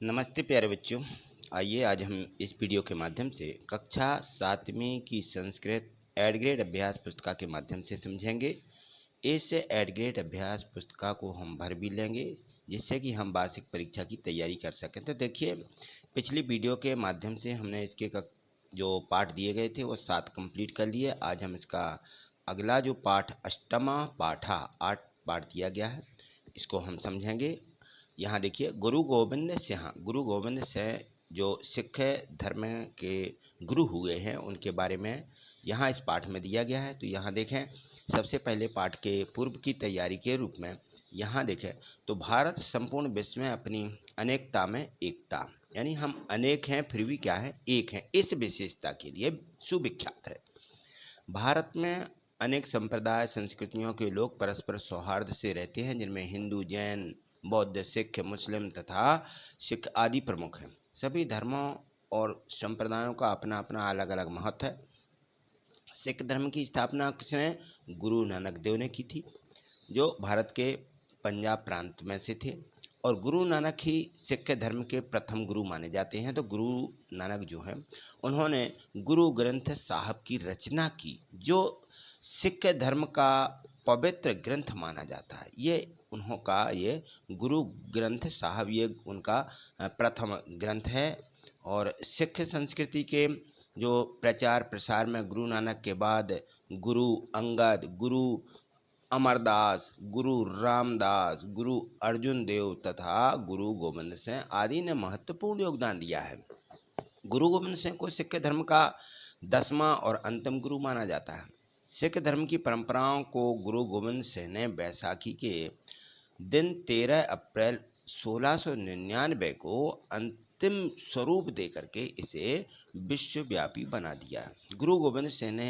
नमस्ते प्यारे बच्चों। आइए आज हम इस वीडियो के माध्यम से कक्षा 7वीं की संस्कृत एड ग्रेड अभ्यास पुस्तिका के माध्यम से समझेंगे। इस एड ग्रेड अभ्यास पुस्तिका को हम भर भी लेंगे जिससे कि हम वार्षिक परीक्षा की तैयारी कर सकें। तो देखिए, पिछली वीडियो के माध्यम से हमने इसके जो पाठ दिए गए थे वो 7 कंप्लीट कर लिए। आज हम इसका अगला जो पाठ अष्टमा पाठा 8 पाठ दिया गया है, इसको हम समझेंगे। यहाँ देखिए, गुरु गोविंद सिंह जो सिख धर्म के गुरु हुए हैं उनके बारे में यहाँ इस पाठ में दिया गया है। तो यहाँ देखें, सबसे पहले पाठ के पूर्व की तैयारी के रूप में यहाँ देखें तो भारत संपूर्ण विश्व में अपनी अनेकता में एकता, यानी हम अनेक हैं फिर भी क्या है, एक हैं, इस विशेषता के लिए सुविख्यात है। भारत में अनेक संप्रदाय संस्कृतियों के लोग परस्पर सौहार्द से रहते हैं, जिनमें हिंदू, जैन, बौद्ध, सिख, मुस्लिम तथा सिख आदि प्रमुख हैं। सभी धर्मों और संप्रदायों का अपना अपना अलग अलग महत्व है। सिख धर्म की स्थापना किसने? गुरु नानक देव ने की थी, जो भारत के पंजाब प्रांत में से थे। और गुरु नानक ही सिख धर्म के प्रथम गुरु माने जाते हैं। तो गुरु नानक जो है उन्होंने गुरु ग्रंथ साहब की रचना की, जो सिख धर्म का पवित्र ग्रंथ माना जाता है। ये ये गुरु ग्रंथ साहब ये उनका प्रथम ग्रंथ है। और सिख संस्कृति के जो प्रचार प्रसार में गुरु नानक के बाद गुरु अंगद, गुरु अमरदास, गुरु रामदास, गुरु अर्जुन देव तथा गुरु गोविंद सिंह आदि ने महत्वपूर्ण योगदान दिया है। गुरु गोविंद सिंह को सिख धर्म का 10वां और अंतिम गुरु माना जाता है। सिख धर्म की परंपराओं को गुरु गोविंद सिंह ने बैसाखी के दिन 13 अप्रैल 1699 को अंतिम स्वरूप देकर के इसे विश्वव्यापी बना दिया। गुरु गोविंद सिंह ने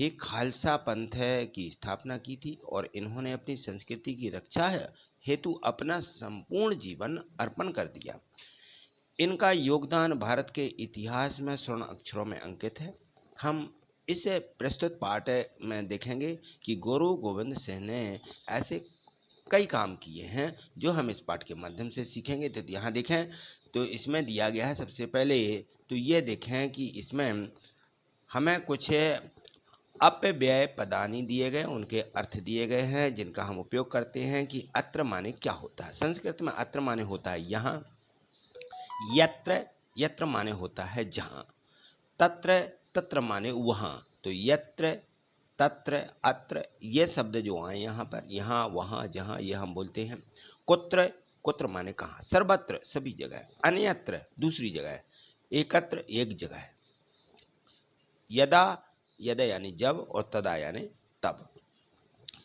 ही खालसा पंथ की स्थापना की थी और इन्होंने अपनी संस्कृति की रक्षा हेतु अपना संपूर्ण जीवन अर्पण कर दिया। इनका योगदान भारत के इतिहास में स्वर्ण अक्षरों में अंकित है। हम इस प्रस्तुत पाठ में देखेंगे कि गुरु गोविंद सिंह ने ऐसे कई काम किए हैं जो हम इस पाठ के माध्यम से सीखेंगे। तो यहाँ देखें तो इसमें दिया गया है, सबसे पहले तो ये देखें कि इसमें हमें कुछ अपव्यय पदानी दिए गए, उनके अर्थ दिए गए हैं जिनका हम उपयोग करते हैं कि अत्र माने क्या होता है। संस्कृत में अत्र माने होता है यहाँ, यत्र यत्र माने होता है जहाँ, तत्र तत्र माने वहाँ। तो यत्र, तत्र, अत्र ये शब्द जो आए यहाँ पर, यहाँ, वहाँ, जहाँ, ये हम बोलते हैं। कुत्र, कुत्र माने कहाँ, सर्वत्र सभी जगह, अन्यत्र दूसरी जगह, एकत्र एक जगह, यदा, यदा यानी जब, और तदा यानी तब,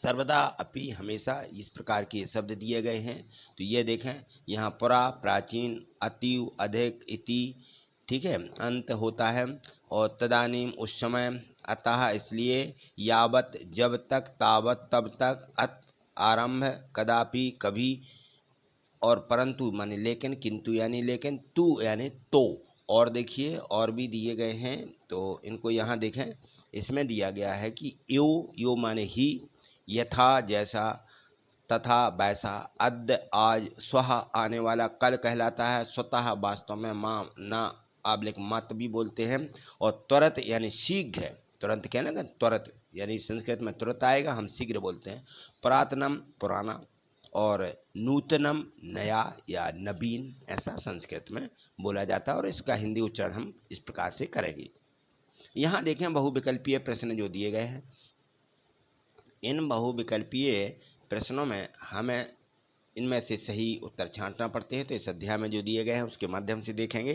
सर्वदा, अपि हमेशा, इस प्रकार के शब्द दिए गए हैं। तो ये देखें यहाँ पुरा, प्राचीन, अतीव, अधिक, इति, ठीक है, अंत होता है। और तदानीम उस समय, अतः इसलिए, यावत जब तक, तावत तब तक, अत आरंभ कदापि कभी, और परंतु माने लेकिन, किंतु यानी लेकिन, तू यानी तो। और देखिए और भी दिए गए हैं, तो इनको यहाँ देखें। इसमें दिया गया है कि यो, यो माने ही, यथा जैसा, तथा वैसा, अद्य आज, स्वः आने वाला, कल कहलाता है, स्वतः वास्तव में, माँ ना आबलिक मत भी बोलते हैं। और त्वरत यानी शीघ्र, तुरंत कहना ना, त्वरत यानी संस्कृत में तुरंत आएगा, हम शीघ्र बोलते हैं। पुरातनम पुराना, और नूतनम नया या नवीन, ऐसा संस्कृत में बोला जाता है। और इसका हिंदी उच्चारण हम इस प्रकार से करेंगे। यहाँ देखें बहुविकल्पीय प्रश्न जो दिए गए हैं, इन बहुविकल्पीय प्रश्नों में हमें इनमें से सही उत्तर छांटना पड़ते हैं। तो इस अध्याय में जो दिए गए हैं उसके माध्यम से देखेंगे।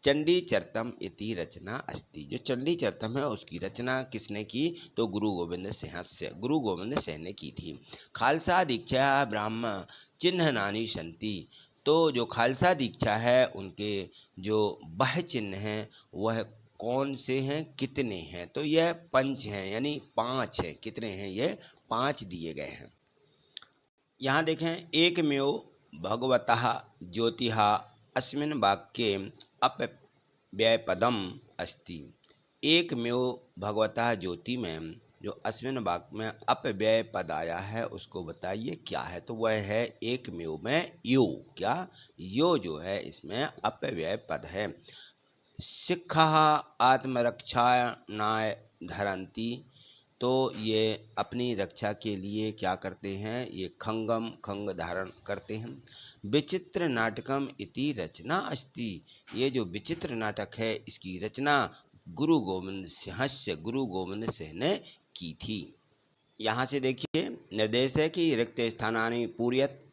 चंडी चरतम इति रचना अस्ति, जो चंडी चरतम है उसकी रचना किसने की? तो गुरु गोविंद सिंह ने की थी। खालसा दीक्षा ब्राह्म चिन्ह नानी संति, तो जो खालसा दीक्षा है उनके जो वह चिन्ह हैं वह कौन से हैं, कितने हैं? तो यह पंच हैं, यानी 5 हैं। कितने हैं? ये 5 दिए गए हैं। यहाँ देखें, एकमेव भगवतः ज्योतिः अस्मिन् वाक्ये अपव्ययपदम अस्ति। एकमेव भगवतः ज्योति में जो अस्मिन वाक्य में अपव्यय पद आया है उसको बताइए क्या है। तो वह है एकमेव में यो। क्या? यो जो है इसमें अपव्यय पद है। सिक्खः आत्मरक्षाणाय धरन्ति। तो ये अपनी रक्षा के लिए क्या करते हैं? ये खंग धारण करते हैं। विचित्र नाटकम इति रचना अस्ति। ये जो विचित्र नाटक है इसकी रचना गुरु गोविंद सिंह ने की थी। यहाँ से देखिए निर्देश है कि रिक्त स्थानानि पूर्यत,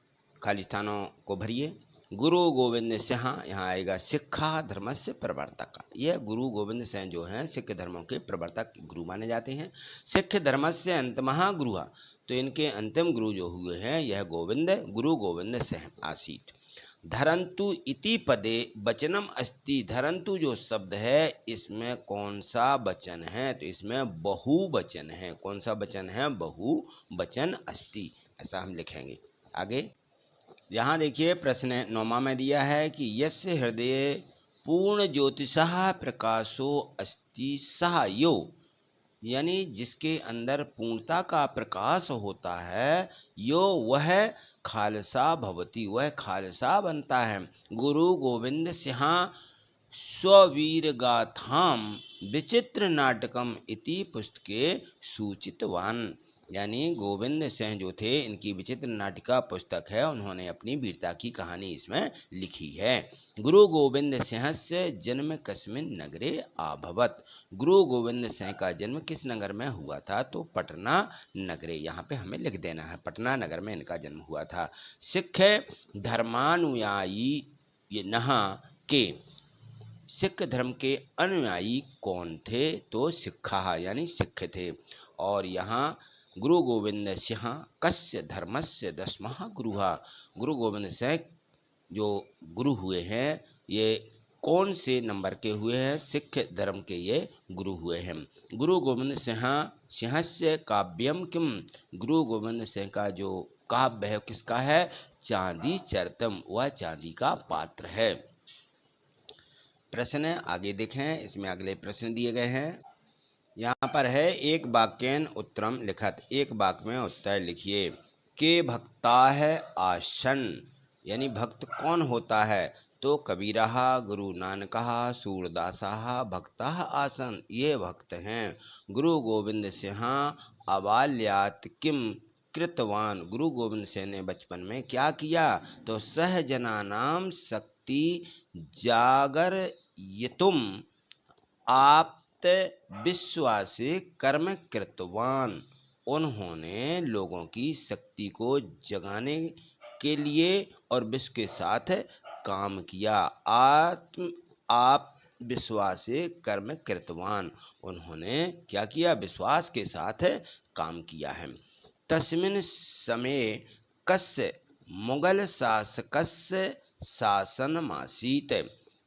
खाली स्थानों को भरिए। गुरु गोविंद सिंह, यहाँ आएगा सिक्खा धर्मस्य प्रवर्तक। यह गुरु गोविंद सिंह जो हैं सिख धर्मों के प्रवर्तक गुरु माने जाते हैं। सिख धर्मस्य अंतमः गुरु, तो इनके अंतिम गुरु जो हुए हैं यह गुरु गोविंद सिंह आसीत। धरंतु इति पदे वचनम अस्ति। धरंतु जो शब्द है इसमें कौन सा वचन है? तो इसमें बहुवचन है। कौन सा वचन है? बहुवचन अस्ति, ऐसा हम लिखेंगे। आगे यहाँ देखिए प्रश्न 9 में दिया है कि यस्य हृदय पूर्ण ज्योतिषः प्रकाशो अस्ति सः यो, यानी जिसके अंदर पूर्णता का प्रकाश होता है, यो वह खालसा भवति, वह खालसा बनता है। गुरु गोविंद सिंह स्ववीर गाथाम विचित्र नाटकम इति पुस्तके सूचितवान। यानी गोविंद सिंह जो थे इनकी विचित्र नाटिका पुस्तक है, उन्होंने अपनी वीरता की कहानी इसमें लिखी है। गुरु गोविंद सिंह से जन्म कस्मिन नगरे अभवत। गुरु गोविंद सिंह का जन्म किस नगर में हुआ था? तो पटना नगरे, यहाँ पे हमें लिख देना है, पटना नगर में इनका जन्म हुआ था। सिख धर्मानुयायी ये नहा के, सिख धर्म के अनुयायी कौन थे? तो सिक्खा यानी सिख थे। और यहाँ गुरु गोविंद सिंह कस्य धर्मस्य दशमः गुरुः। गुरु गोविंद सिंह जो गुरु हुए हैं ये कौन से नंबर के हुए हैं? सिख धर्म के ये गुरु हुए हैं। गुरु गोविंद सिंहस्य काव्यम किम। गुरु गोविंद सिंह का जो काव्य है किसका है? चांदी चरितम, वह चांदी का पात्र है। प्रश्न आगे देखें, इसमें अगले प्रश्न दिए गए हैं। यहाँ पर है एक वाक्यन उत्तरम लिखत। एक वाक्य में उत्तर लिखिए। के भक्ता है आसन, यानी भक्त कौन होता है? तो कबीरः गुरु नानकः सूरदासः भक्ता आसन, ये भक्त हैं। गुरु गोविंद सिंह अबाल्यात किम कृतवान। गुरु गोविंद सिंह ने बचपन में क्या किया? तो सहजनानाम शक्ति जागरयितुम आप विश्वासे कर्म कृतवान। उन्होंने लोगों की शक्ति को जगाने के लिए और विश्व के साथ काम किया। आप विश्वासे कर्म कृतवान, उन्होंने क्या किया? विश्वास के साथ काम किया है। तस्मिन् समय कस्य मुगल शासकस्य शासनमासीत,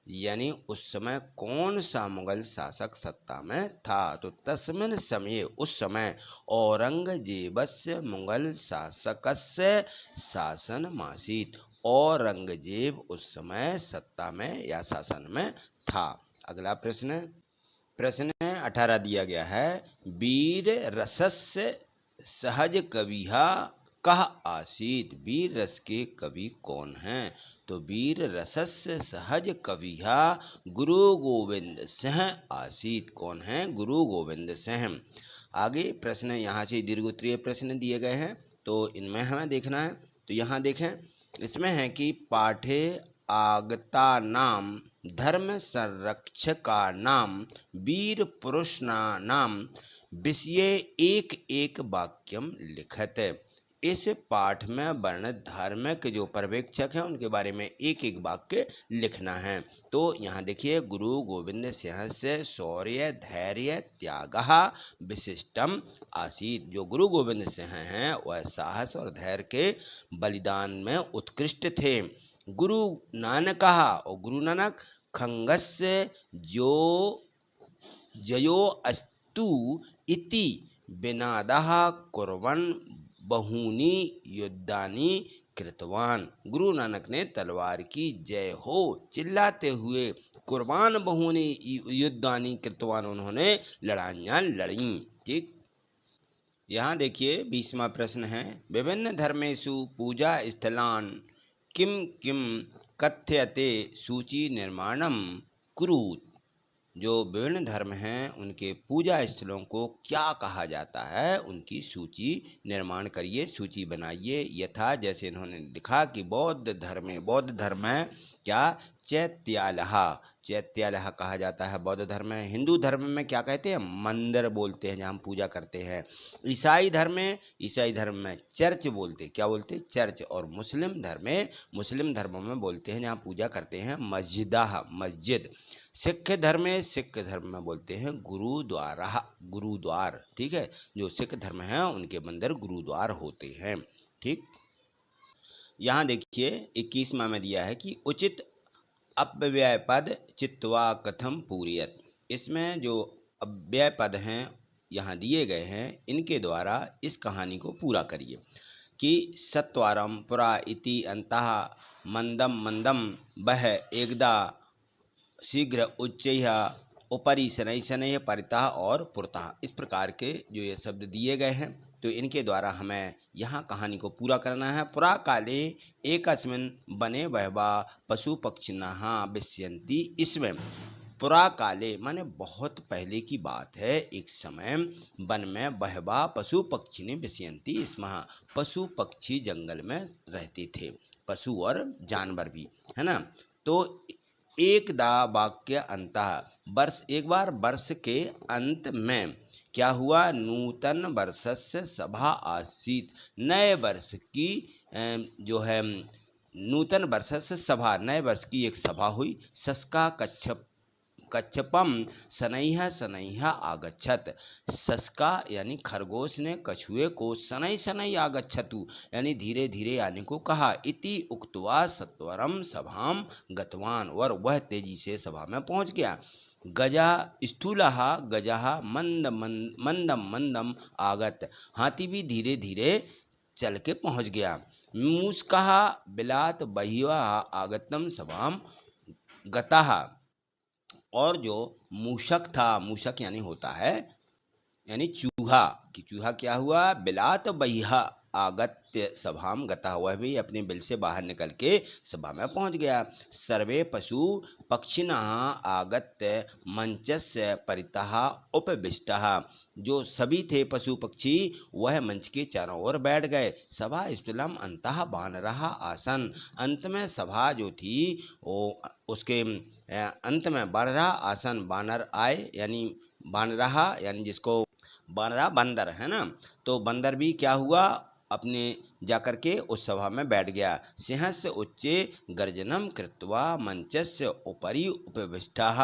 यानी उस समय कौन सा मुगल शासक सत्ता में था? तो तस्मिन् समय, उस समय औरंगजेबस्य मुगल शासकस्य शासनमासीत। औरंगजेब उस समय सत्ता में या शासन में था। अगला प्रश्न 18 दिया गया है। वीर रसस्य सहज कविहा कह आसीत। वीर रस के कवि कौन हैं? तो वीर रसस्य सहज कविहा गुरु गोविंद सिंह आसीत। कौन है? गुरु गोविंद सिंह। आगे प्रश्न यहाँ से दीर्घोत्तरीय प्रश्न दिए गए हैं, तो इनमें हमें देखना है। तो यहाँ देखें, इसमें है कि पाठे आगता नाम धर्म संरक्षका नाम वीर पुरुषना नाम विषय एक एक वाक्यम लिखत। इस पाठ में वर्णित धार्मिक जो पर्यवेक्षक हैं उनके बारे में एक एक वाक्य लिखना है। तो यहाँ देखिए, गुरु गोविंद सिंह से शौर्य धैर्य त्यागः विशिष्टम आसीत। जो गुरु गोविंद सिंह हैं वह साहस और धैर्य के बलिदान में उत्कृष्ट थे। गुरु नानकः, और गुरु नानक खंगस्य जो जयो अस्तु इति विनादः कुर्वन् बहूनि युद्धानि कृतवान। गुरु नानक ने तलवार की जय हो चिल्लाते हुए कुर्बान बहूनि युद्धानि कृतवान, उन्होंने लड़ाइयाँ लड़ी। ठीक, यहाँ देखिए 20वां प्रश्न है, विभिन्न धर्मेषु पूजा स्थलान किम किम कथ्यते सूची निर्माणम कुरुत। जो विभिन्न धर्म हैं उनके पूजा स्थलों को क्या कहा जाता है, उनकी सूची निर्माण करिए, सूची बनाइए। यथा जैसे इन्होंने लिखा कि बौद्ध धर्म है क्या, चैत्यालह, चैत्यालह कहा जाता है बौद्ध धर्म में। हिंदू धर्म में क्या कहते हैं, मंदिर बोलते हैं जहाँ हम पूजा करते हैं। ईसाई धर्म में चर्च बोलते हैं, क्या बोलते हैं, चर्च। और मुस्लिम धर्म में बोलते हैं जहाँ पूजा करते हैं मस्जिद। सिख धर्म में बोलते हैं गुरुद्वार, ठीक है। जो सिख धर्म है उनके मंदिर गुरुद्वार होते हैं, ठीक। यहाँ देखिए 21वां में दिया है कि उचित अपव्यय पद चित्वा कथम पूरियत। इसमें जो अव्यय पद हैं यहाँ दिए गए हैं, इनके द्वारा इस कहानी को पूरा करिए कि सत्वारम पुरा इति अंतः मंदम मंदम वह एकदा शीघ्र उच्चैः उपरि शनैः शनैः परितः और पुरतः। इस प्रकार के जो ये शब्द दिए गए हैं, तो इनके द्वारा हमें यहाँ कहानी को पूरा करना है। पुरा काले एकस्मिन् वने बहवः पशु पक्षिणः विश्यन्ति। इसमें पुरा काले माने बहुत पहले की बात है, एक समय वन में बहवः पशु पक्षिणी विश्यन्ति, इसमें पशु पक्षी जंगल में रहते थे, पशु और जानवर भी, है ना। तो एकदा वाक्य अंतः एक बार वर्ष के अंत में क्या हुआ, नूतन वर्षस्य सभा आसीत। नए वर्ष की जो है नूतन वर्षस्य सभा, नए वर्ष की एक सभा हुई। सस्का कच्छपम शनैः शनैः आगच्छत। सस्का यानी खरगोश ने कछुए को शनैः शनैः आगच्छतु यानी धीरे धीरे आने को कहा। इति उक्त्वा सत्वरम सभाम गतवान, और वह तेजी से सभा में पहुंच गया। गजा स्थूलः गजः मंदम मंदम आगत, हाथी भी धीरे धीरे चल के पहुंच गया। मूषकः बिलात बह्वीः आगतम सभाम गतः, और जो मूषक था, मूषक यानी होता है यानी चूहा, कि चूहा क्या हुआ, बिलात बह्वीः आगत्य सभाम गतः, वह भी अपने बिल से बाहर निकल के सभा में पहुंच गया। सर्वे पशु पक्षिणः आगत्य मंचस्य परितः उपविष्टः, जो सभी थे पशु पक्षी वह मंच के चारों ओर बैठ गए। सभा स्थलम अंतः वानरः आसन, अंत में सभा जो थी वो उसके अंत में वानरः आसन, वानर आए यानी वानरः यानी जिसको वानरा बंदर है ना, तो बंदर भी क्या हुआ, अपने जाकर के उस सभा में बैठ गया। सिंहस्य उच्चे गर्जनम कृत्वा मंचस्य उपरि उपविष्टः,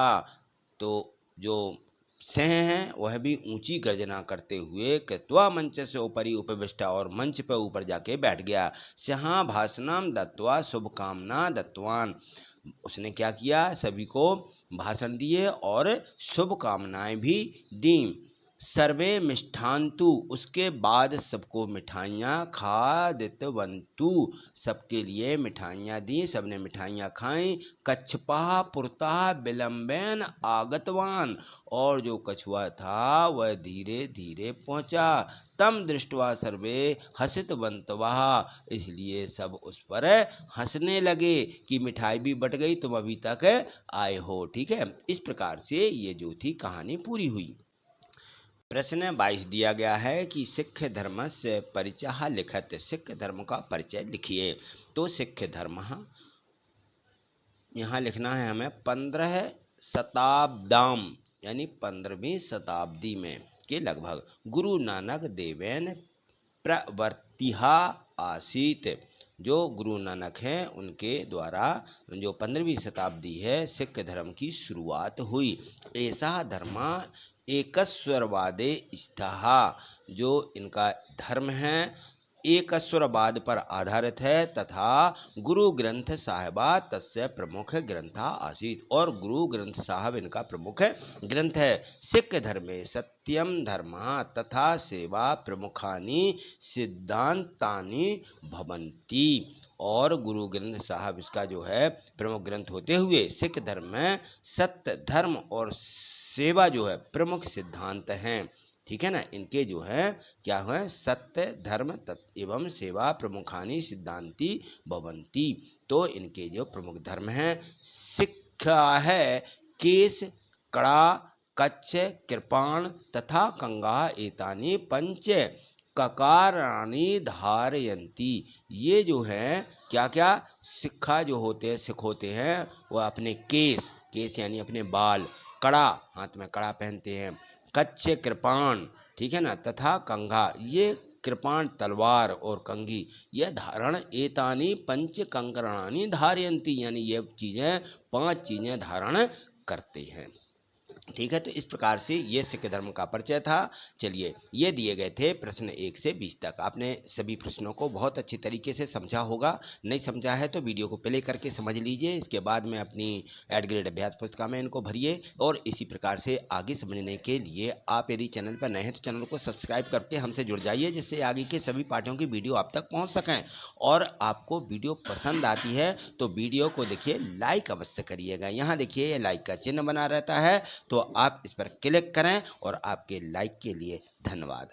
तो जो सिंह हैं वह भी ऊंची गर्जना करते हुए कृत्वा मंचस्य उपरि उपविष्टः, और मंच पर ऊपर जाके बैठ गया। सिंह भाषणम दत्वा शुभकामना दत्तवान, उसने क्या किया, सभी को भाषण दिए और शुभकामनाएं भी दी। सर्वे मिष्ठान्तु, उसके बाद सबको मिठाइयाँ खादितवन्तु, सबके लिए मिठाइयाँ दी, सबने मिठाइयाँ खाईं। कच्छपः पुरतः विलम्बेन आगतवान, और जो कछुआ था वह धीरे धीरे पहुँचा। तम दृष्ट्वा सर्वे हसितवन्तवः, इसलिए सब उस पर हंसने लगे कि मिठाई भी बट गई, तुम अभी तक आए हो, ठीक है। इस प्रकार से ये जो थी कहानी पूरी हुई। प्रश्न 22 दिया गया है कि सिख धर्म से परिचय लिखत, सिख धर्म का परिचय लिखिए। तो सिख धर्म यहाँ लिखना है हमें 15 शताब्दाम यानी 15वीं शताब्दी में के लगभग गुरु नानक देवेन प्रवर्तिहा आसीत। जो गुरु नानक हैं उनके द्वारा जो 15वीं शताब्दी है सिख धर्म की शुरुआत हुई। ऐसा धर्म एकस्वरवादे स्थितः, जो इनका धर्म है एकस्वरवाद पर आधारित है, तथा गुरु ग्रंथ साहिबा तस्य प्रमुख ग्रंथा आसीत, और गुरु ग्रंथ साहब इनका प्रमुख ग्रंथ है। सिख धर्मे सत्यम धर्म तथा सेवा प्रमुखानि सिद्धांतानि भवन्ति, और गुरु ग्रंथ साहब इसका जो है प्रमुख ग्रंथ होते हुए सिख धर्म में सत्य धर्म और सेवा जो है प्रमुख सिद्धांत हैं। ठीक है ना। इनके जो है क्या है, सत्य धर्म तत्व एवं सेवा प्रमुखानी सिद्धांति भवंती। तो इनके जो प्रमुख धर्म हैं, शिक्षा है केश, कड़ा, कच्छ, कृपाण तथा कंगा एतानि पंच ककारानि धारयंती। ये जो है क्या क्या शिक्षा जो होते हैं, सिख होते हैं, वो अपने केश, केश यानी अपने बाल, कड़ा, हाथ में कड़ा पहनते हैं, कच्छ कृपाण, ठीक है ना, तथा कंघा, ये कृपाण तलवार और कंघी, यह धारण एतानी पंच कंकणानि धारयंती, यानी ये चीज़ें, 5 चीज़ें धारण करते हैं। ठीक है, तो इस प्रकार से ये सिख धर्म का परिचय था। चलिए, ये दिए गए थे प्रश्न 1 से 20 तक। आपने सभी प्रश्नों को बहुत अच्छी तरीके से समझा होगा। नहीं समझा है तो वीडियो को प्ले करके समझ लीजिए, इसके बाद में अपनी एड ग्रेड अभ्यास पुस्तिका में इनको भरिए। और इसी प्रकार से आगे समझने के लिए आप यदि चैनल पर नए हैं तो चैनल को सब्सक्राइब करके हमसे जुड़ जाइए, जिससे आगे के सभी पाठों की वीडियो आप तक पहुँच सकें। और आपको वीडियो पसंद आती है तो वीडियो को देखिए लाइक अवश्य करिएगा। यहाँ देखिए ये लाइक का चिन्ह बना रहता है, तो आप इस पर क्लिक करें। और आपके लाइक के लिए धन्यवाद।